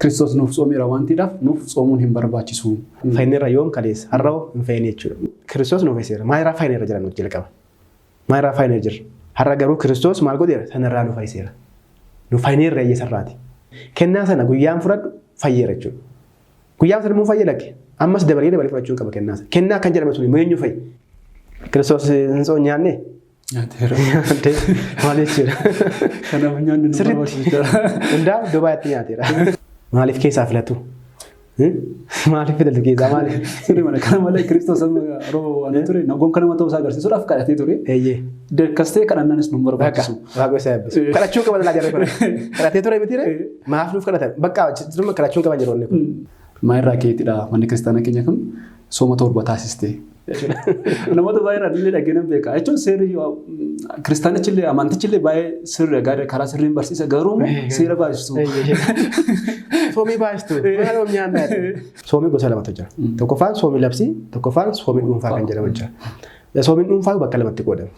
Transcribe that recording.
Kiristoos nuuf tsoomeera waan ta'eef nuuf tsoomuun hin barbaachisu. Fayyineerra yoom kaleessa har'aoo hin fayyine jechuudha. Kiristoos nuuf fayyiseera. Maayirraa fayyineerra jira nuti jalqaba. Maayirraa fayyineerra jira. Har'a garuu Kiristoos maal godheera sanarraa nuuf fayyiseera. Nu fayyineerra eeyyasarraati. Kennaa sana guyyaan fudhadhu fayyeera jechuudha. Guyyaan sana immoo fayyee lakke. Ammas dabalee fudhachuu qaba kennaa sana. Kennaa kan jedhame sun eenyu fayyi? Kiristoos hin soo nyaanne? Nyaateera. Maal jechuudha? Kanaaf nyaanni nu barbaachisa. Hundaa iddoo baay'eetti nyaateera. Maaliif keessaa filatu? Maaliif filatu keessaa maaliif? Sirrii mana kana malee Kiristoos yeroo waan ture nagoon kana matoo isaa agarsiisuudhaaf kadhatee ture. Eeyyee. Dekkastee kadhannaanis nu barbaachisu. Waaqoo isaa yabbisu. Kadhachuu qaba laa jara kadhatee ture miti ree? Maaf nuuf kadhatan? Bakka kadhachuu qaban jiru inni kun. Maayirraa keetidha manni kiristaanaa keenya kun sooma torba taasiste. Namoota baay'een illee dhageenan beeka. Jechuun seerri kiristaanichillee amantichillee baay'ee sirrii karaa sirriin barsiisa garuu seera baay'istu. Soomii baay'istu. Maal oom nyaannaa? Soomii gosa lamatu jira. Tokkoffaan soomii labsii, tokkoffaan soomii dhuunfaa kan jedhamu jira. Soomiin dhuunfaa bakka lamatti qoodama.